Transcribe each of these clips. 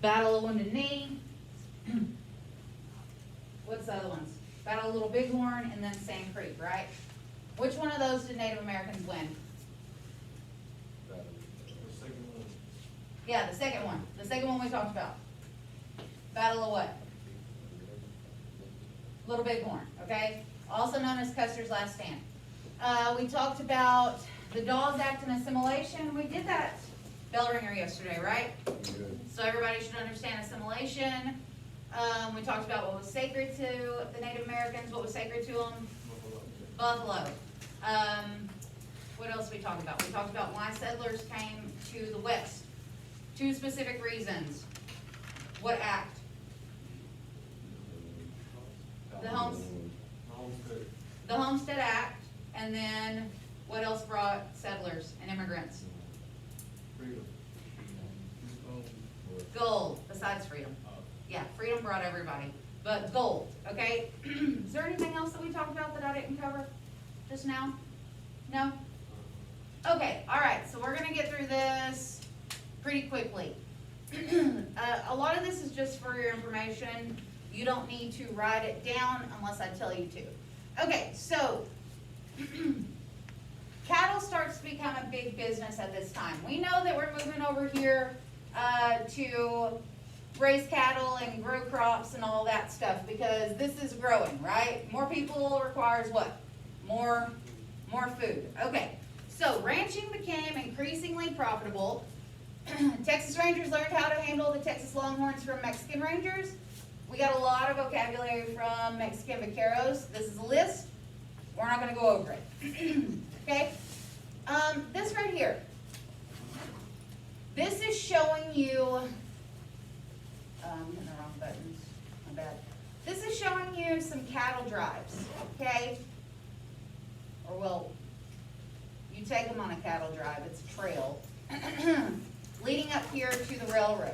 Battle of Wounded Knee. What's the other ones? Battle of Little Bighorn and then Sand Creek, right? Which one of those did Native Americans win? The second one. Yeah, the second one. The second one we talked about. Battle of what? Little Bighorn, okay? Also known as Custer's Last Stand. We talked about the Dawes Act and assimilation. We did that bell ringer yesterday, right? Good. So everybody should understand assimilation. We talked about what was sacred to the Native Americans, what was sacred to them. Buffalo. What else we talked about? We talked about why settlers came to the West. 2 specific reasons. What act? The Homestead Act, and then what else brought settlers and immigrants? Freedom. Gold, besides freedom. Yeah, freedom brought everybody, but gold, okay? Is there anything else that we talked about that I didn't cover just now? No? Okay, all right, so we're gonna get through this pretty quickly. A lot of this is just for your information. You don't need to write it down unless I tell you to. Okay, so cattle starts to become a big business at this time. We know that we're moving over here to raise cattle and grow crops and all that stuff because this is growing, right? More people requires what? More food. Okay, so ranching became increasingly profitable. Texas Rangers learned how to handle the Texas Longhorns from Mexican Rangers. We got a lot of vocabulary from Mexican vaqueros. This is a list. We're not going to go over it. Okay? This right here. This is showing you, I'm hitting the wrong buttons, my bad. This is showing you some cattle drives, okay? Or well, you take them on a cattle drive, it's a trail, leading up here to the railroad.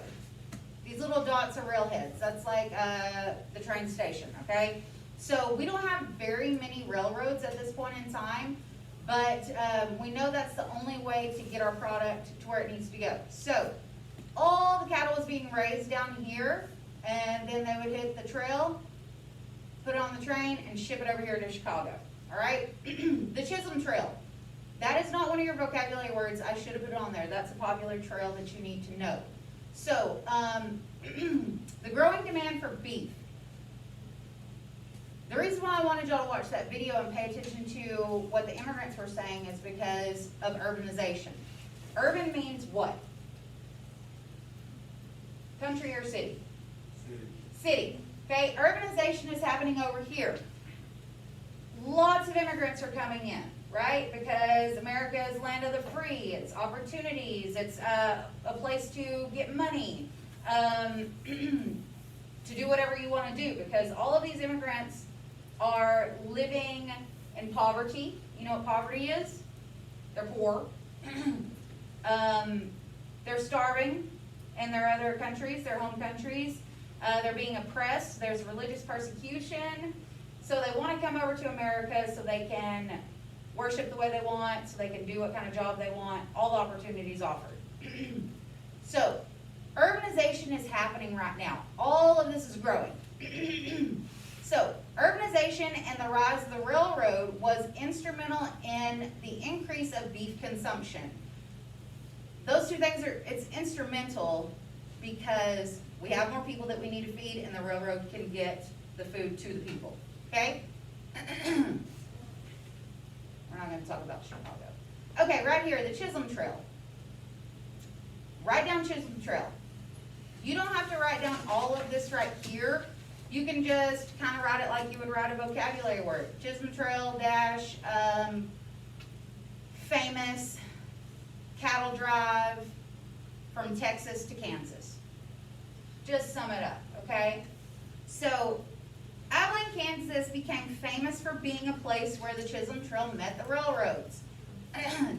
These little dots are railheads. That's like the train station, okay? So we don't have very many railroads at this point in time, but we know that's the only way to get our product to where it needs to go. So all the cattle was being raised down here, and then they would hit the trail, put it on the train, and ship it over here to Chicago, all right? The Chisholm Trail. That is not one of your vocabulary words. I should have put it on there. That's a popular trail that you need to know. So, the growing demand for beef. The reason why I wanted y'all to watch that video and pay attention to what the immigrants were saying is because of urbanization. Urban means what? Country or city? City. Okay, urbanization is happening over here. Lots of immigrants are coming in, right? Because America is land of the free, it's opportunities, it's a place to get money, to do whatever you want to do, because all of these immigrants are living in poverty. You know what poverty is? They're poor. They're starving in their other countries, their home countries. They're being oppressed. There's religious persecution. So they want to come over to America so they can worship the way they want, so they can do what kind of job they want, all the opportunities offered. So, urbanization is happening right now. All of this is growing. So, urbanization and the rise of the railroad was instrumental in the increase of beef consumption. Those two things it's instrumental because we have more people that we need to feed and the railroad can get the food to the people. Okay? We're not going to talk about Chicago. Okay, right here, the Chisholm Trail. Write down Chisholm Trail. You don't have to write down all of this right here. You can just kind of write it like you would write a vocabulary word. Chisholm Trail dash famous cattle drive from Texas to Kansas. Just sum it up, okay? So, Abilene, Kansas became famous for being a place where the Chisholm Trail met the railroads.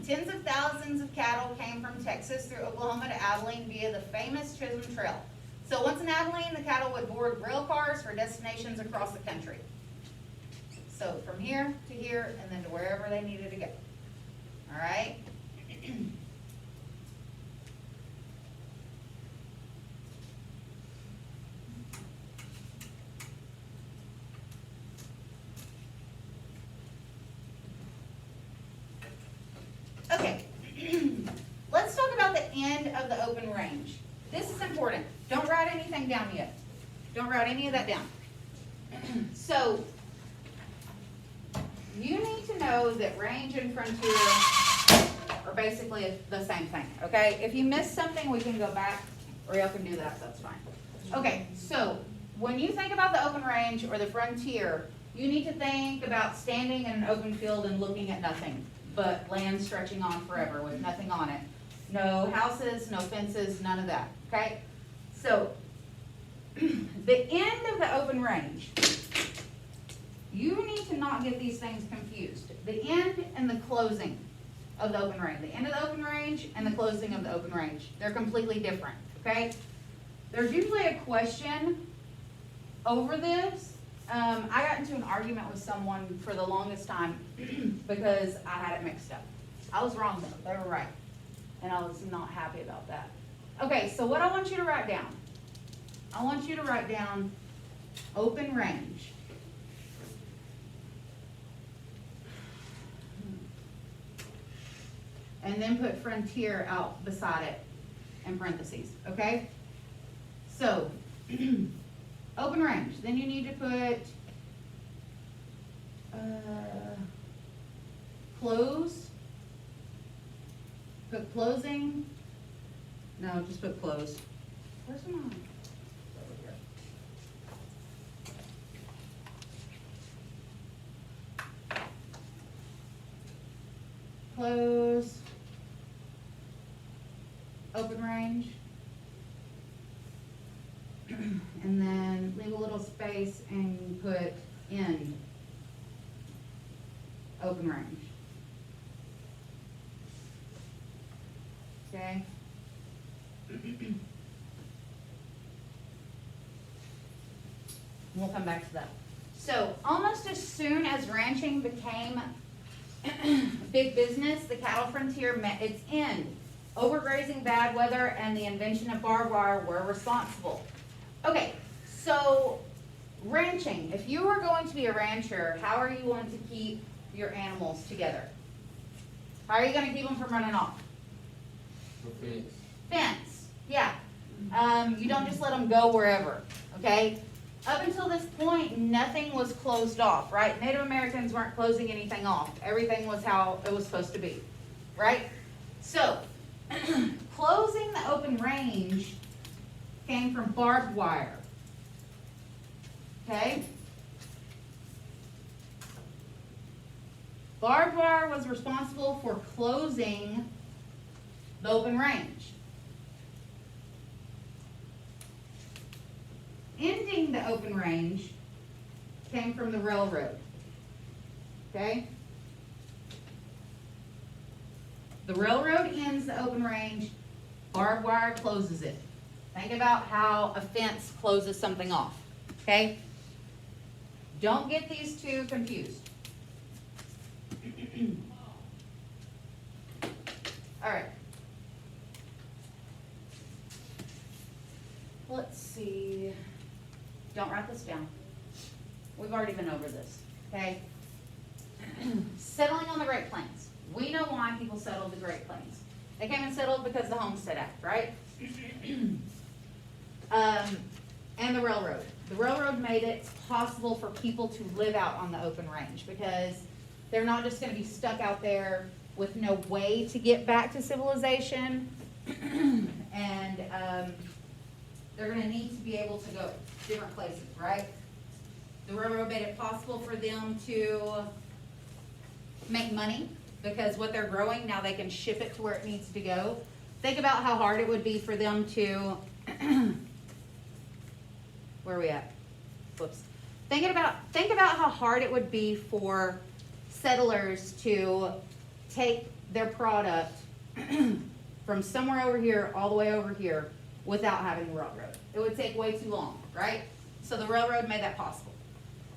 Tens of thousands of cattle came from Texas through Oklahoma to Abilene via the famous Chisholm Trail. So once in Abilene, the cattle would board rail cars for destinations across the country. So from here to here and then to wherever they needed to go. All right? end of the open range. This is important. Don't write anything down yet. Don't write any of that down. So, you need to know that range and frontier are basically the same thing, okay? If you missed something, we can go back, or y'all can do that, that's fine. Okay, so when you think about the open range or the frontier, you need to think about standing in an open field and looking at nothing but land stretching on forever with nothing on it. No houses, no fences, none of that, okay? So, the end of the open range, you need to not get these things confused. The end and the closing of the open range. The end of the open range and the closing of the open range. They're completely different, okay? There's usually a question over this. I got into an argument with someone for the longest time because I had it mixed up. I was wrong though, they were right. And I was not happy about that. Okay, so what I want you to write down. I want you to write down open range. And then put frontier out beside it in parentheses, okay? So, open range. Then you need to put close. Put closing. No, just put close. Where's mine? Over here. Close. Open range. And then leave a little space and put end. Open range. Okay? We'll come back to that. So, almost as soon as ranching became big business, the cattle frontier met its end. Overgrazing, bad weather, and the invention of barbed wire were responsible. Okay, so ranching. If you are going to be a rancher, how are you going to keep your animals together? How are you going to keep them from running off? Fence. Fence, yeah. You don't just let them go wherever, okay? Up until this point, nothing was closed off, right? Native Americans weren't closing anything off. Everything was how it was supposed to be, right? So, closing the open range came from barbed wire, okay? Barbed wire was responsible for closing the open range. Ending the open range came from the railroad, okay? The railroad ends the open range, barbed wire closes it. Think about how a fence closes something off, okay? Don't get these two confused. All right. Let's see. Don't write this down. We've already been over this, okay? Settling on the Great Plains. We know why people settled the Great Plains. They came and settled because of the Homestead Act, right? And the railroad. The railroad made it possible for people to live out on the open range because they're not just going to be stuck out there with no way to get back to civilization. And they're going to need to be able to go different places, right? The railroad made it possible for them to make money because what they're growing, now they can ship it to where it needs to go. Think about how hard it would be for them to, where are we at? Whoops. Think about how hard it would be for settlers to take their product from somewhere over here all the way over here without having a railroad. It would take way too long, right? So the railroad made that possible.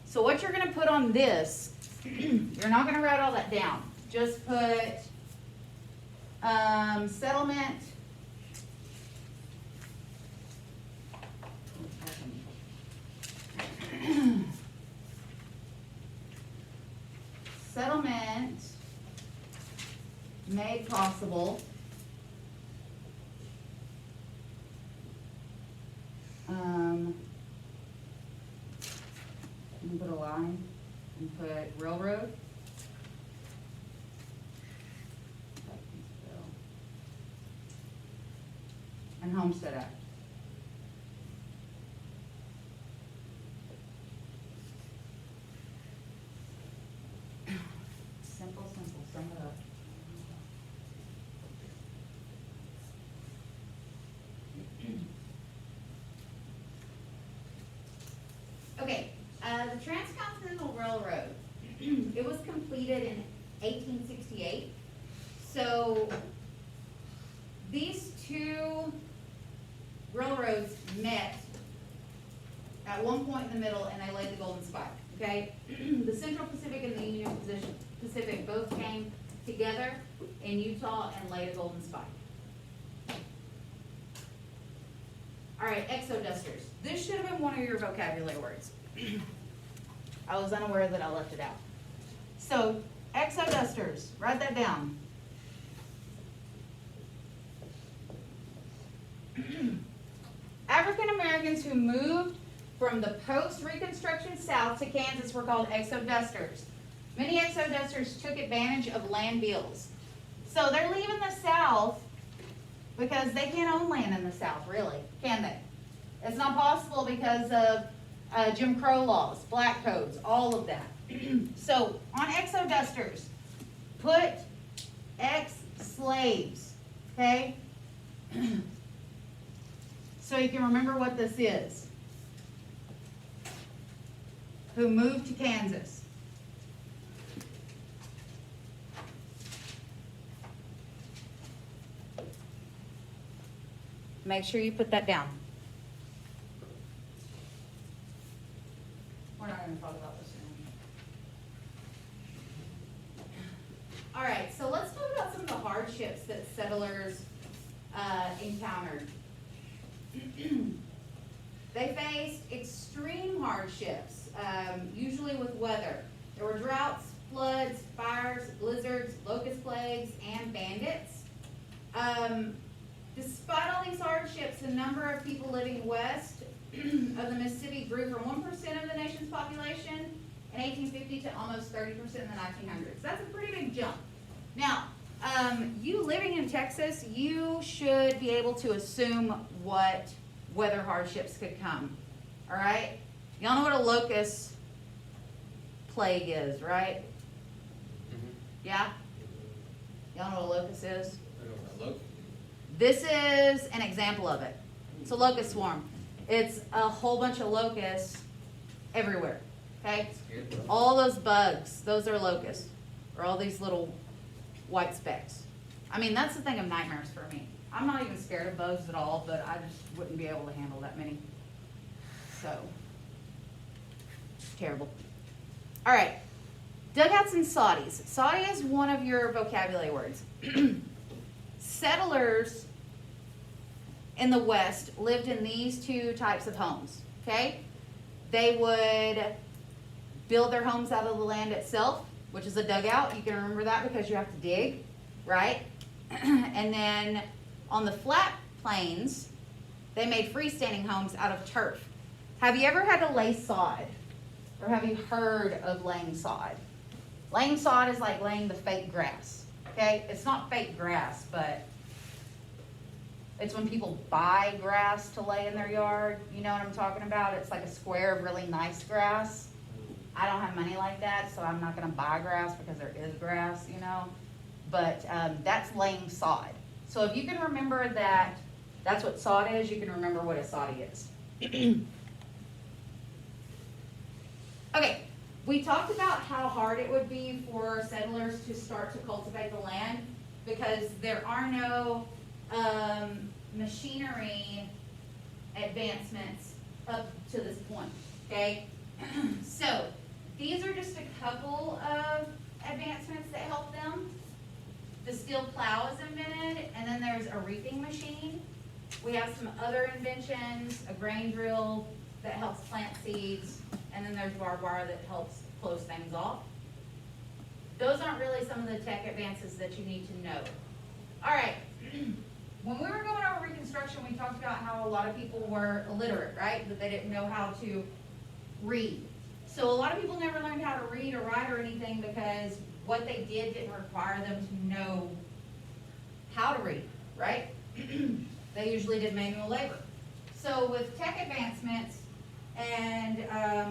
So what you're going to put on this, you're not going to write all that down. Just put settlement. Settlement made possible and put a line and put railroad. And Homestead Act. Simple, sum it up. Okay, the Transcontinental Railroad, it was completed in 1868. So these two railroads met at one point in the middle and they laid the Golden Spike, okay? The Central Pacific and the Union Pacific both came together in Utah and laid a Golden Spike. All right, exodusters. This should have been one of your vocabulary words. I was unaware that I left it out. So, exodusters, write that down. African Americans who moved from the post-Reconstruction South to Kansas were called exodusters. Many exodusters took advantage of land deals. So they're leaving the South because they can't own land in the South, really, can they? It's not possible because of Jim Crow laws, black codes, all of that. So on exodusters, put ex-slaves, okay? So you can remember what this is. Who moved to Kansas. Make sure you put that down. We're not going to talk about this anymore. All right, so let's talk about some of the hardships that settlers encountered. They faced extreme hardships, usually with weather. There were droughts, floods, fires, blizzards, locust plagues, and bandits. Despite all these hardships, the number of people living west of the Mississippi grew from 1% of the nation's population in 1850 to almost 30% in the 1900s. That's a pretty big jump. Now, you living in Texas, you should be able to assume what weather hardships could come. All right? Y'all know what a locust plague is, right? Mm-hmm. Yeah? Y'all know what a locust is? I don't know, look. This is an example of it. It's a locust swarm. It's a whole bunch of locusts everywhere, okay? All those bugs, those are locusts, or all these little white specks. I mean, that's the thing of nightmares for me. I'm not even scared of bugs at all, but I just wouldn't be able to handle that many. So, terrible. All right, dugouts and soddies. Soddy is one of your vocabulary words. Settlers in the West lived in these two types of homes, okay? They would build their homes out of the land itself, which is a dugout. You can remember that because you have to dig, right? And then on the flat plains, they made freestanding homes out of turf. Have you ever had to lay sod? Or have you heard of laying sod? Laying sod is like laying the fake grass, okay? It's not fake grass, but it's when people buy grass to lay in their yard. You know what I'm talking about? It's like a square of really nice grass. I don't have money like that, so I'm not going to buy grass because there is grass, you know. But that's laying sod. So if you can remember that that's what sod is, you can remember what a soddy is. Okay, we talked about how hard it would be for settlers to start to cultivate the land because there are no machinery advancements up to this point, okay? So these are just a couple of advancements that help them. The steel plow is invented, and then there's a reaping machine. We have some other inventions, a grain drill that helps plant seeds, and then there's barbed wire that helps close things off. Those aren't really some of the tech advances that you need to know. All right, when we were going over Reconstruction, we talked about how a lot of people were illiterate, right? That they didn't know how to read. So a lot of people never learned how to read or write or anything because what they did didn't require them to know how to read, right? They usually did manual labor. So with tech advancements and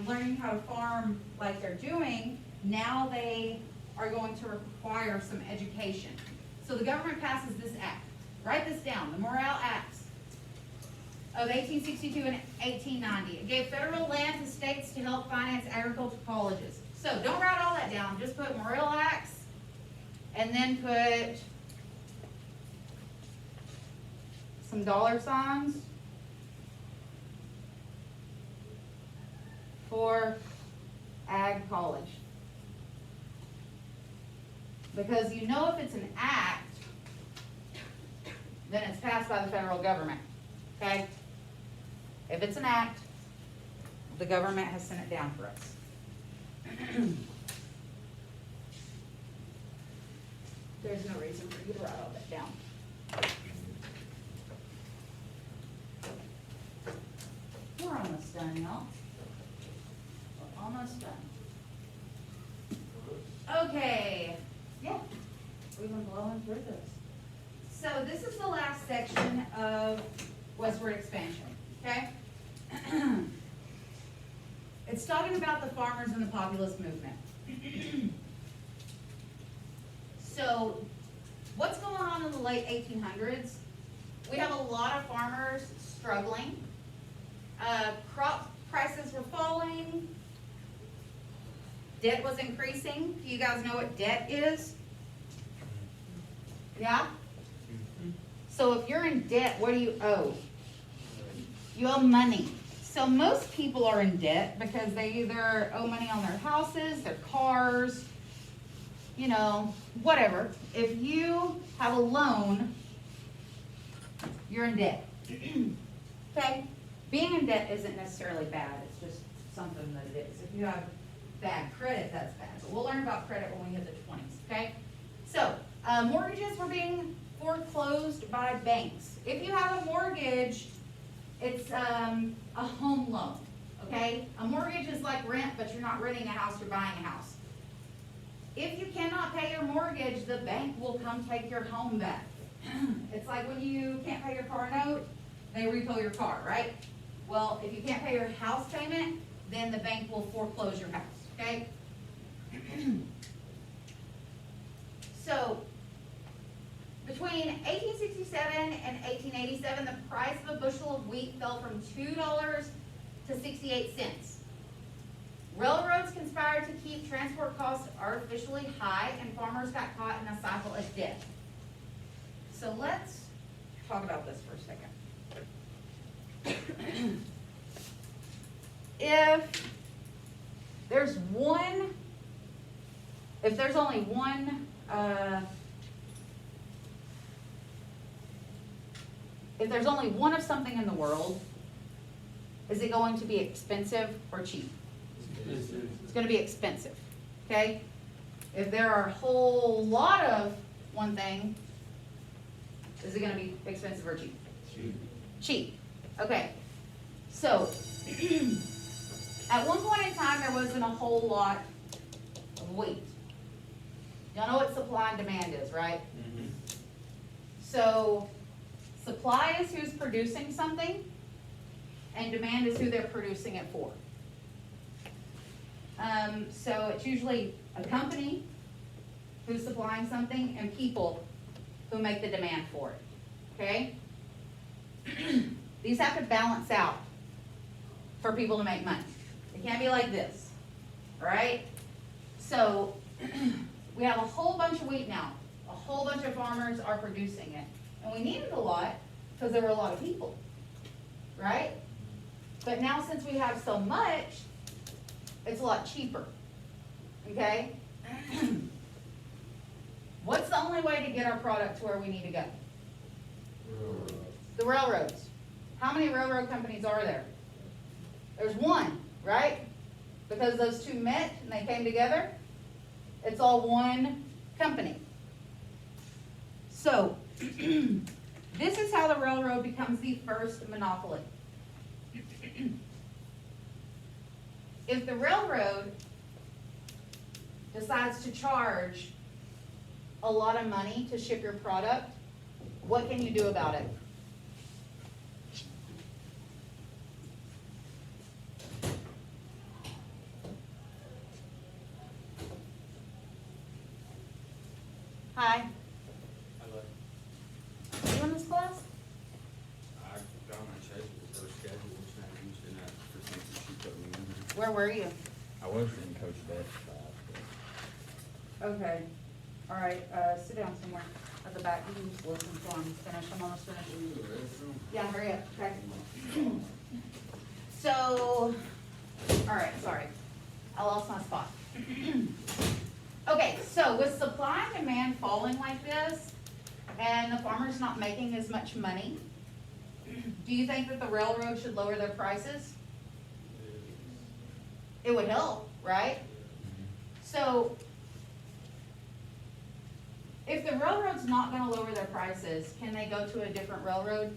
learning how to farm like they're doing, now they are going to require some education. So the government passes this act. Write this down, the Morrill Acts of 1862 and 1890. It gave federal land to states to help finance agricultural colleges. So don't write all that down, just put Morrill Acts and then put some dollar signs for ag college. Because you know if it's an act, then it's passed by the federal government, okay? If it's an act, the government has sent it down for us. There's no reason for you to write all that down. We're almost done, y'all. We're almost done. Okay, yeah, we've been blowing through this. So this is the last section of Westward Expansion, okay? It's talking about the farmers and the populist movement. So what's going on in the late 1800s? We have a lot of farmers struggling. Crop prices were falling. Debt was increasing. Do you guys know what debt is? Yeah? So if you're in debt, what do you owe? You owe money. So most people are in debt because they either owe money on their houses, their cars, you know, whatever. If you have a loan, you're in debt. Okay? Being in debt isn't necessarily bad. It's just something that it is. If you have bad credit, that's bad. But we'll learn about credit when we hit the 20s, okay? So, mortgages were being foreclosed by banks. If you have a mortgage, it's a home loan, okay? A mortgage is like rent, but you're not renting a house, you're buying a house. If you cannot pay your mortgage, the bank will come take your home back. It's like when you can't pay your car note, they repo your car, right? Well, if you can't pay your house payment, then the bank will foreclose your house, okay? So, between 1867 and 1887, the price of a bushel of wheat fell from $2 to 68 cents. Railroads conspired to keep transport costs artificially high, and farmers got caught in a cycle of debt. So let's talk about this for a second. If there's only one of something in the world, is it going to be expensive or cheap? It's going to be expensive, okay? If there are a whole lot of one thing, is it going to be expensive or cheap? Cheap. Okay. So, at one point in time, there wasn't a whole lot of wheat. Y'all know what supply and demand is, right? Mm-hmm. So, supply is who's producing something, and demand is who they're producing it for. So it's usually a company who's supplying something and people who make the demand for it, okay? These have to balance out for people to make money. It can't be like this, all right? So we have a whole bunch of wheat now. A whole bunch of farmers are producing it. And we needed a lot because there were a lot of people, right? But now since we have so much, it's a lot cheaper, okay? What's the only way to get our product to where we need to go? The railroads. How many railroad companies are there? There's one, right? Because those two met and they came together, it's all one company. So, this is how the railroad becomes the first monopoly. if the railroad decides to charge a lot of money to ship your product, what can you do about it? Hi, you in this class? I got my schedule for schedule, which I used in that for something she put me in. Where were you? I was in Coach Beth's class, Okay, all right, sit down somewhere at the back, you can just listen until I'm finished, I'm almost finished. Yeah, hurry up, okay. So, all right, sorry, I lost my spot. Okay, so with supply and demand falling like this, and the farmer's not making as much money, do you think that the railroad should lower their prices? It would help, right? So, if the railroad's not gonna lower their prices, can they go to a different railroad?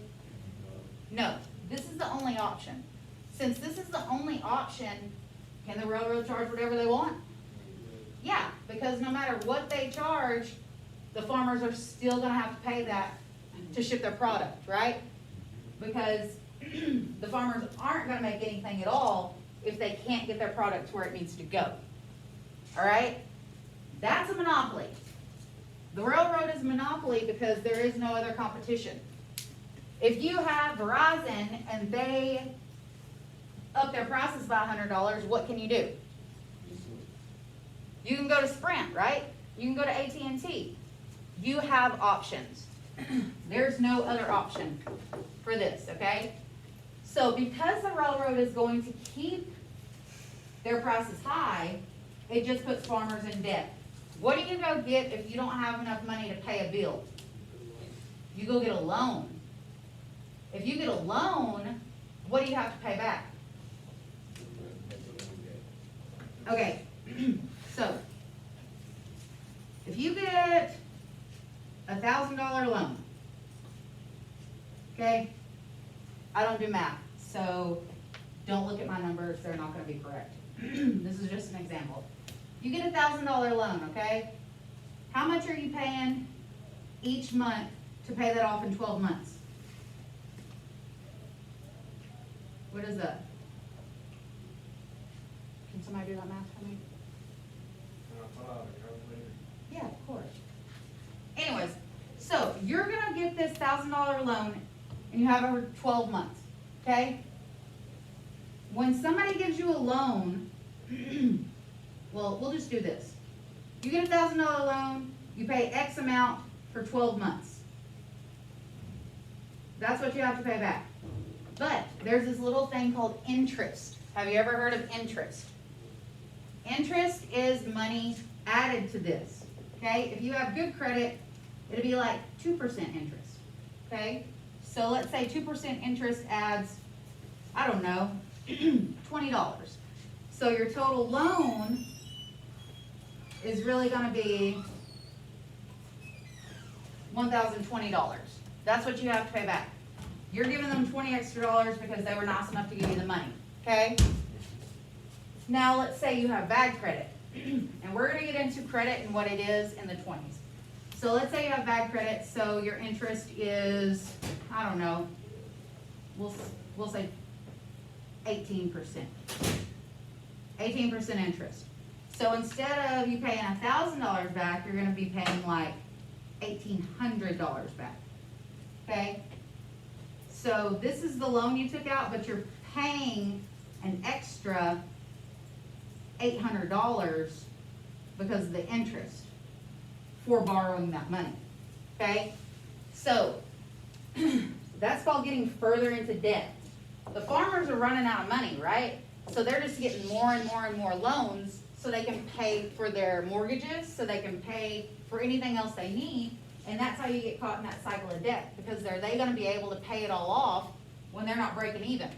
No, this is the only option. Since this is the only option, can the railroad charge whatever they want? Yeah, because no matter what they charge, the farmers are still gonna have to pay that to ship their product, right? Because the farmers aren't gonna make anything at all if they can't get their product to where it needs to go. All right? That's a monopoly. The railroad is a monopoly because there is no other competition. If you have Verizon and they up their prices by $100, what can you do? You can go to Sprint, right? You can go to AT&T. You have options. There's no other option for this, okay? So because the railroad is going to keep their prices high, it just puts farmers in debt. What do you go get if you don't have enough money to pay a bill? You go get a loan. If you get a loan, what do you have to pay back? Okay, so if you get $1,000 loan, okay, I don't do math, so don't look at my numbers, they're not gonna be correct. This is just an example. You get $1,000 loan, okay? How much are you paying each month to pay that off in 12 months? What is that? Can somebody do that math for me? Yeah, of course. Anyways, so you're gonna get this $1,000 loan and you have it over 12 months, okay? When somebody gives you a loan, well, we'll just do this. You get a $1,000 loan, you pay X amount for 12 months. That's what you have to pay back. But there's this little thing called interest. Have you ever heard of interest? Interest is money added to this, okay? If you have good credit, it'll be like 2% interest, okay? So let's say 2% interest adds, I don't know, $20. So your total loan is really gonna be $1,020. That's what you have to pay back. You're giving them $20 extra because they were nice enough to give you the money, okay? Now let's say you have bad credit, and we're gonna get into credit and what it is in the 20s. So let's say you have bad credit, so your interest is, I don't know, we'll say 18%. 18% interest. So instead of you paying $1,000 back, you're gonna be paying like $1,800 back, okay? So this is the loan you took out, but you're paying an extra $800 because of the interest for borrowing that money, okay? So that's called getting further into debt. The farmers are running out of money, right? So they're just getting more and more and more loans so they can pay for their mortgages, so they can pay for anything else they need. And that's how you get caught in that cycle of debt, because are they gonna be able to pay it all off when they're not breaking even?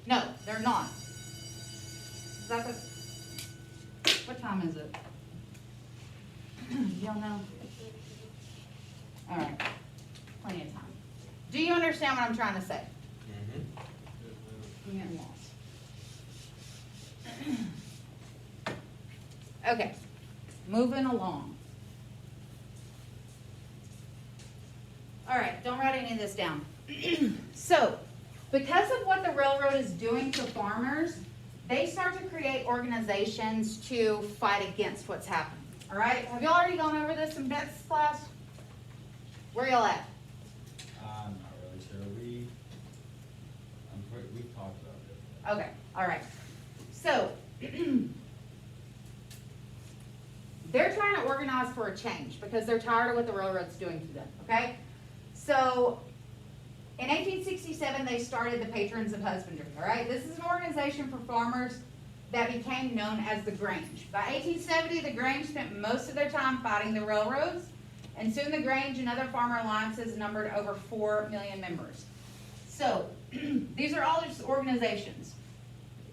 No, they're not. Is that the, what time is it? Y'all know? All right, plenty of time. Do you understand what I'm trying to say? I'm getting lost. Okay, moving along. All right, don't write any of this down. So, because of what the railroad is doing to farmers, they start to create organizations to fight against what's happening. All right, have y'all already gone over this in Beth's class? Where y'all at? I'm not really sure. We've talked about it. Okay, all right. So, they're trying to organize for a change because they're tired of what the railroad's doing to them, okay? So, in 1867, they started the Patrons of Husbandry, all right? This is an organization for farmers that became known as the Grange. By 1870, the Grange spent most of their time fighting the railroads, and soon the Grange and other farmer alliances numbered over 4 million members. So, these are all just organizations.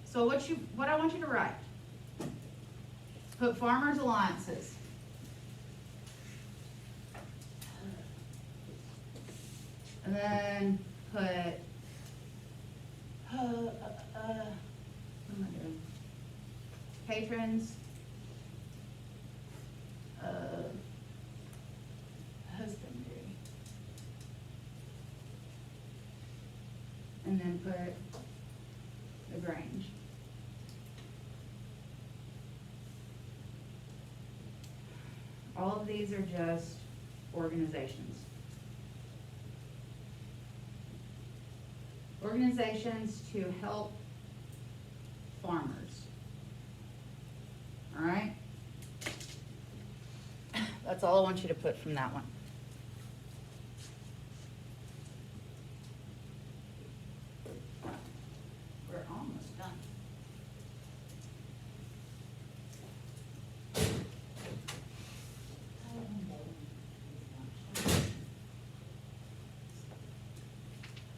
So what I want you to write, put farmers alliances. And then put, what am I doing? Patrons of husbandry. And then put the Grange. All of these are just organizations. Organizations to help farmers. All right? That's all I want you to put from that one. We're almost done.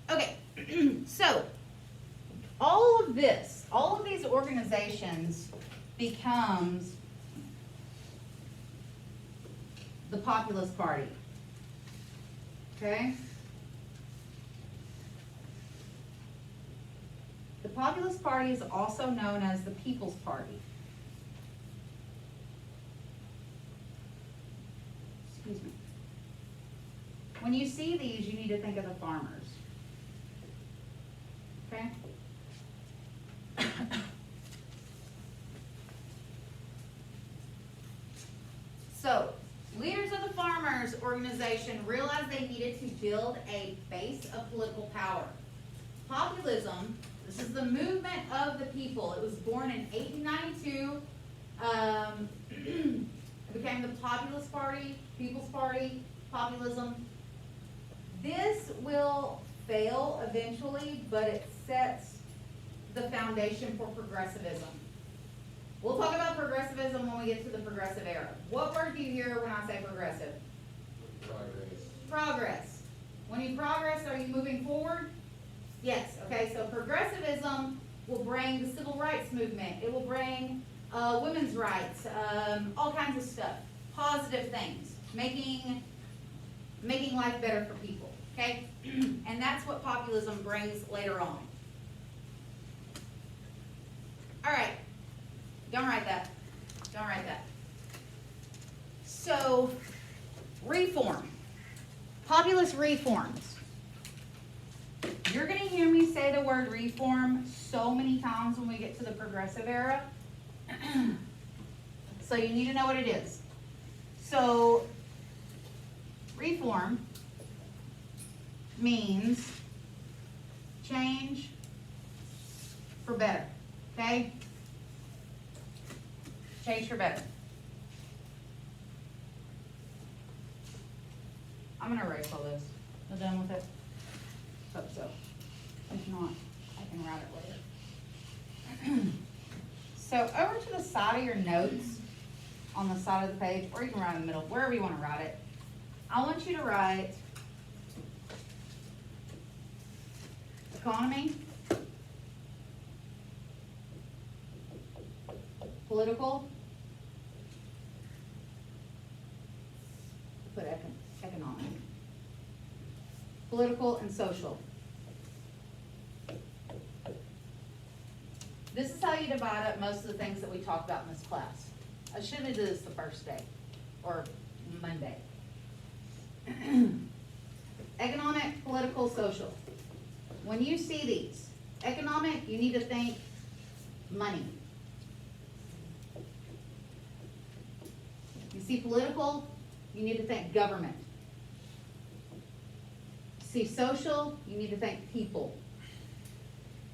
Okay, so all of this, all of these organizations becomes the Populist Party. Okay? The Populist Party is also known as the People's Party. Excuse me. When you see these, you need to think of the farmers. Okay? So, leaders of the farmers organization realized they needed to build a base of political power. Populism, this is the movement of the people. It was born in 1892. It became the Populist Party, People's Party, populism. This will fail eventually, but it sets the foundation for progressivism. We'll talk about progressivism when we get to the progressive era. What word do you hear when I say progressive? Progress. Progress. When you progress, are you moving forward? Yes. Okay, so progressivism will bring the civil rights movement. It will bring women's rights, all kinds of stuff. Positive things. Making life better for people. Okay? And that's what populism brings later on. All right. Don't write that. Don't write that. So, reform. Populist reforms. You're going to hear me say the word reform so many times when we get to the progressive era. So you need to know what it is. So, reform means change for better. Okay? Change for better. I'm going to erase all this. You done with it? Hope so. If not, I can write it later. So over to the side of your notes, on the side of the page, or you can write in the middle, wherever you want to write it. I want you to write economy, political, put economic, political and social. This is how you divide up most of the things that we talked about in this class. I should have did this the first day, or Monday. Economic, political, social. When you see these, economic, you need to think money. You see political, you need to think government. You see social, you need to think people.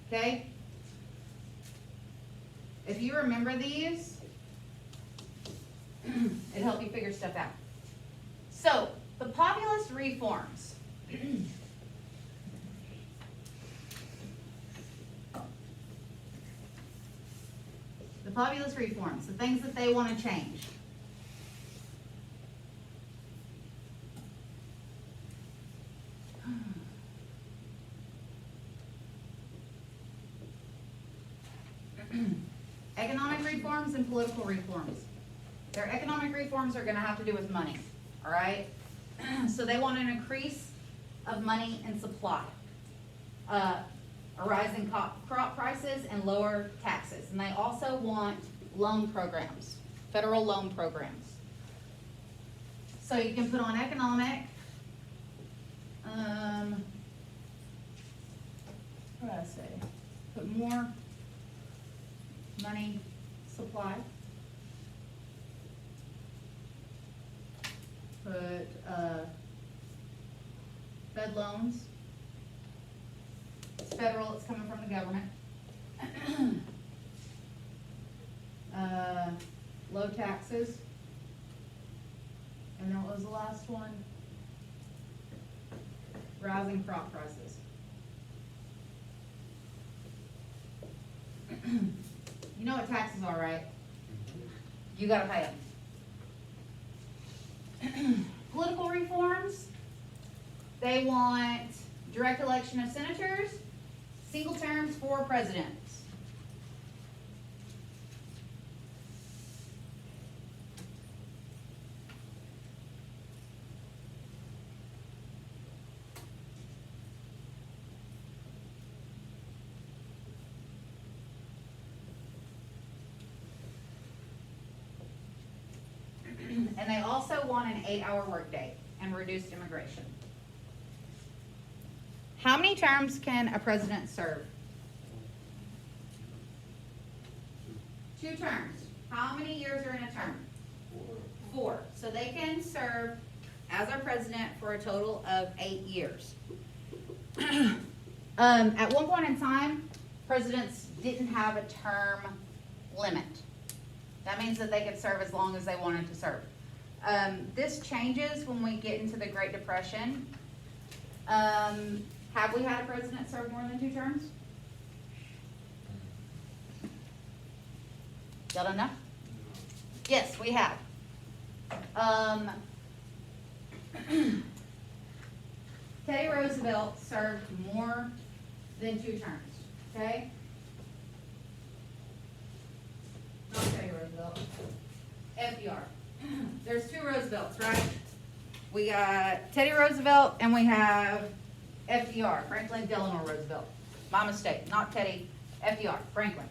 Okay? If you remember these, it'll help you figure stuff out. So, the populist reforms. The populist reforms, the things that they want to change. Economic reforms and political reforms. Their economic reforms are going to have to do with money, all right? So they want an increase of money and supply, a rise in crop prices and lower taxes. And they also want loan programs, federal loan programs. So you can put on economic, what did I say? Put more money supply. Put Fed loans. It's federal, it's coming from the government. Low taxes. And then what was the last one? Rising crop prices. You know what taxes are, right? You gotta pay them. Political reforms, they want direct election of senators, single terms for presidents. And they also want an 8-hour workday and reduced immigration. How many terms can a president serve? 2 terms. How many years are in a term? 4. So they can serve as our president for a total of 8 years. At one point in time, presidents didn't have a term limit. That means that they could serve as long as they wanted to serve. This changes when we get into the Great Depression. Have we had a president serve more than 2 terms? Y'all don't know? Yes, we have. Teddy Roosevelt served more than 2 terms, okay? Not Teddy Roosevelt, FDR. There's 2 Roosevelts, right? We got Teddy Roosevelt and we have FDR, Franklin Delano Roosevelt. My mistake, not Teddy, FDR, Franklin.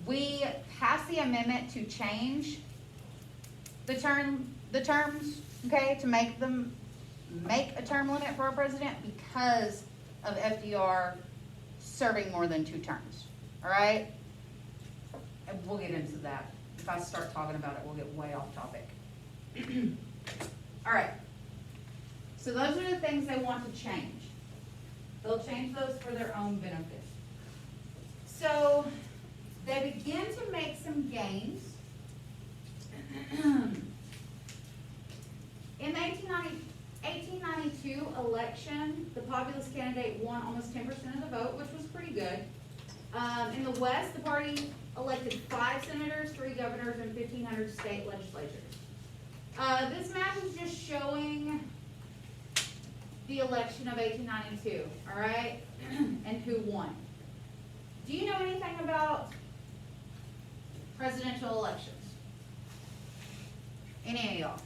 We passed the amendment to change the terms, okay, to make a term limit for a president because of FDR serving more than 2 terms, all right? And we'll get into that. If I start talking about it, we'll get way off topic. All right. So those are the things they want to change. They'll change those for their own benefit. So they begin to make some gains. In the 1892 election, the populist candidate won almost 10% of the vote, which was pretty good. In the West, the party elected 5 senators, 3 governors, and 1,500 state legislatures. This map is just showing the election of 1892, all right, and who won. Do you know anything about presidential elections? Any of y'all?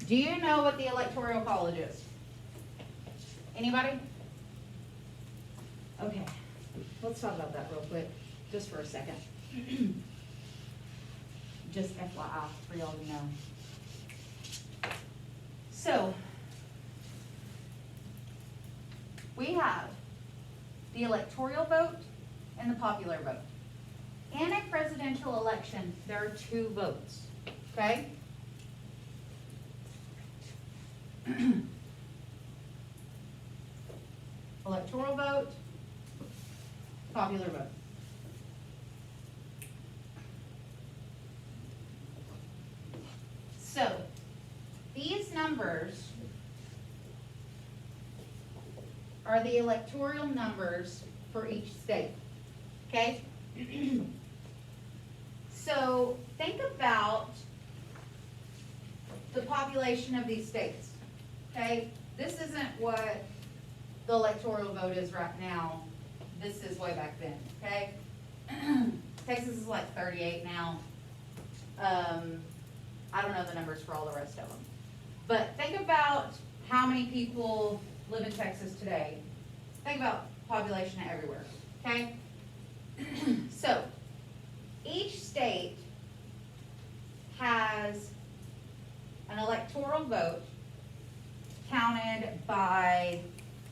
Do you know what the Electoral College is? Anybody? Okay, let's talk about that real quick, just for a second. Just FYI for y'all to know. So, we have the electoral vote and the popular vote. In a presidential election, there are 2 votes, okay? Electoral vote, popular vote. So, these numbers are the electoral numbers for each state, okay? So, think about the population of these states, okay? This isn't what the electoral vote is right now. This is way back then, okay? Texas is like 38 now. I don't know the numbers for all the rest of them. But think about how many people live in Texas today. Think about population everywhere, okay? So, each state has an electoral vote counted by,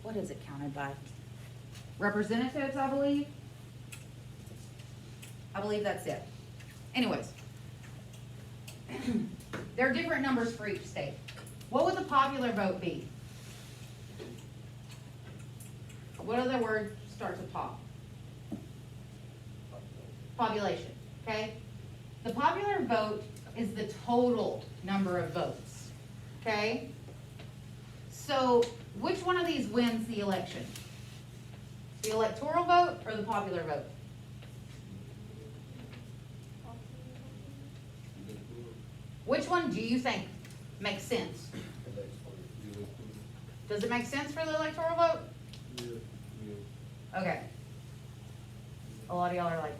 what is it counted by? Representatives, I believe. I believe that's it. Anyways, there are different numbers for each state. What would the popular vote be? What other word starts with pop? Population, okay? The popular vote is the total number of votes, okay? So, which one of these wins the election? The electoral vote or the popular vote? Which one do you think makes sense? Does it make sense for the electoral vote? Okay. A lot of y'all are like,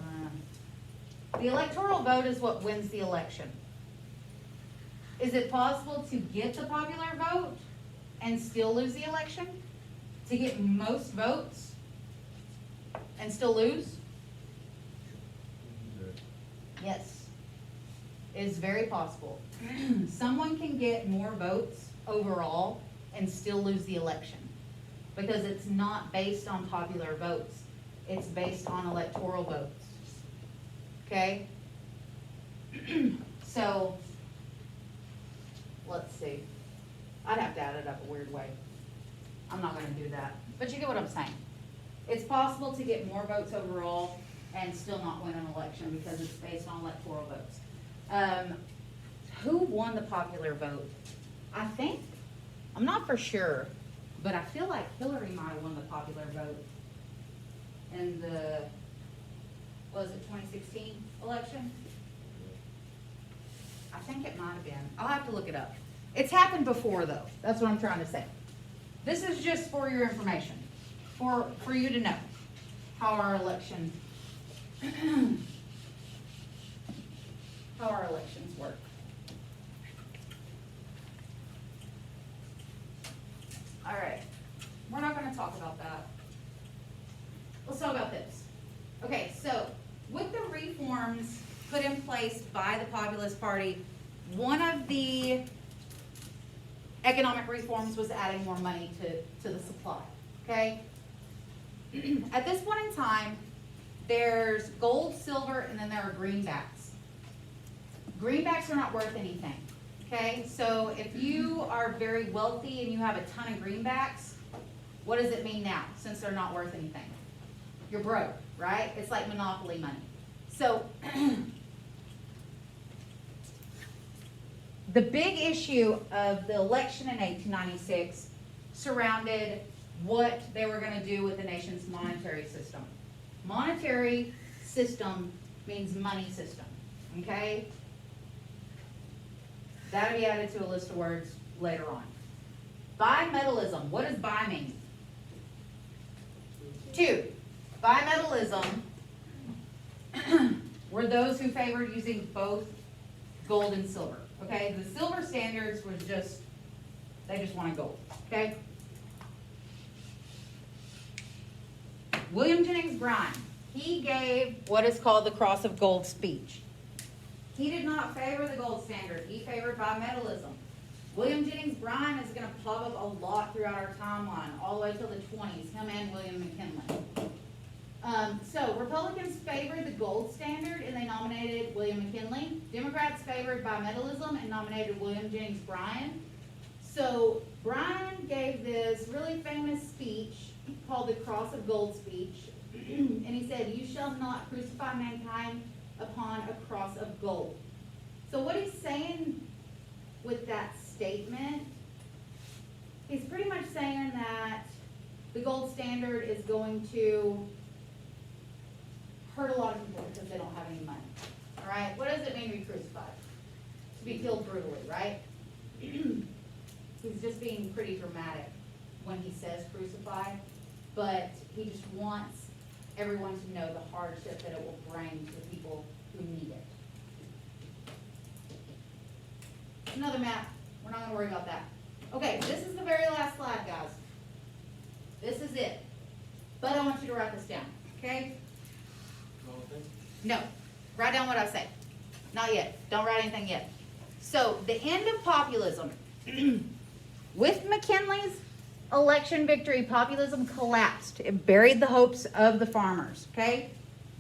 The electoral vote is what wins the election. Is it possible to get the popular vote and still lose the election? To get most votes and still lose? Yes. It is very possible. Someone can get more votes overall and still lose the election because it's not based on popular votes. It's based on electoral votes. Okay? So, let's see. I'd have to add it up a weird way. I'm not going to do that. But you get what I'm saying. It's possible to get more votes overall and still not win an election because it's based on electoral votes. Who won the popular vote? I think, I'm not for sure, but I feel like Hillary might have won the popular vote in the, was it 2016 election? I think it might have been. I'll have to look it up. It's happened before though. That's what I'm trying to say. This is just for your information, for you to know how our election how our elections work. All right, we're not going to talk about that. Let's talk about this. Okay, so with the reforms put in place by the Populist Party, one of the economic reforms was adding more money to the supply, okay? At this point in time, there's gold, silver, and then there are greenbacks. Greenbacks are not worth anything, okay? So if you are very wealthy and you have a ton of greenbacks, what does it mean now, since they're not worth anything? You're broke, right? It's like monopoly money. So the big issue of the election in 1896 surrounded what they were going to do with the nation's monetary system. Monetary system means money system, okay? That'll be added to a list of words later on. Bimetallism. What does bi mean? 2. Bimetallism were those who favored using both gold and silver. Okay, the silver standards was they just wanted gold. Okay. William Jennings Bryan, he gave what is called the Cross of Gold speech. He did not favor the gold standard. He favored bimetallism. William Jennings Bryan is going to pop up a lot throughout our timeline, all the way till the 20s, him and William McKinley. So Republicans favored the gold standard and they nominated William McKinley. Democrats favored bimetallism and nominated William Jennings Bryan. So Bryan gave this really famous speech called the Cross of Gold speech. And he said, "You shall not crucify mankind upon a cross of gold." So what he's saying with that statement, he's pretty much saying that the gold standard is going to hurt a lot of people because they don't have any money. All right? What does it mean to be crucified? To be killed brutally, right? He's just being pretty dramatic when he says crucify, but he just wants everyone to know the hardship that it will bring to the people who need it. Another map. We're not going to worry about that. Okay, this is the very last slide, guys. This is it. But I want you to write this down, okay? No. Write down what I say. Not yet. Don't write anything yet. So, the end of populism. With McKinley's election victory, populism collapsed. It buried the hopes of the farmers, okay?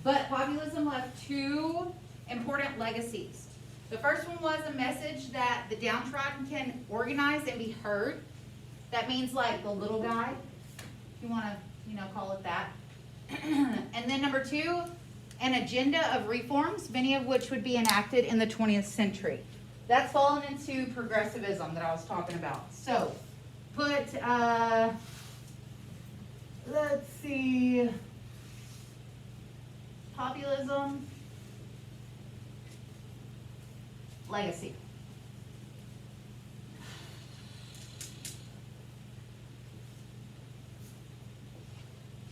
But populism left two important legacies. The first one was a message that the downtrodden can organize and be heard. That means like the little guy, if you want to, call it that. And then number two, an agenda of reforms, many of which would be enacted in the 20th century. That's fallen into progressivism that I was talking about. So, put, let's see, populism, legacy.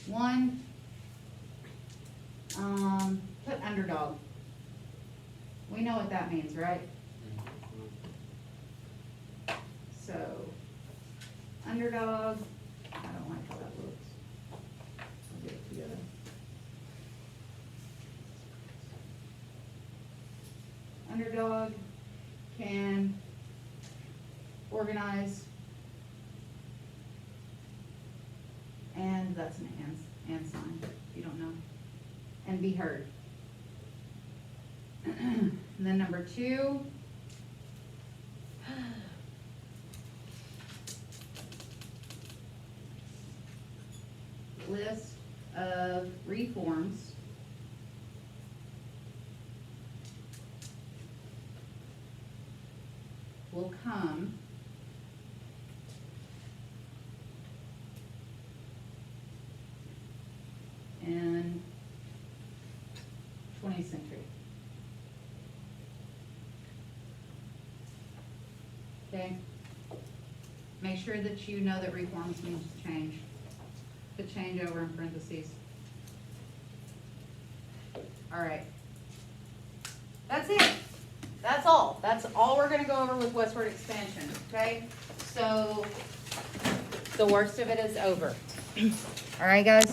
One, put underdog. We know what that means, right? So, underdog, I don't like how that looks. I'll get it together. Underdog can organize, and that's an and sign, if you don't know, and be heard. And then number two, list of reforms will come in 20th century. Okay? Make sure that you know that reforms means change. Put change over in parentheses. All right. That's it. That's all. That's all we're going to go over with Westward Expansion. Okay? So, the worst of it is over. All right, guys?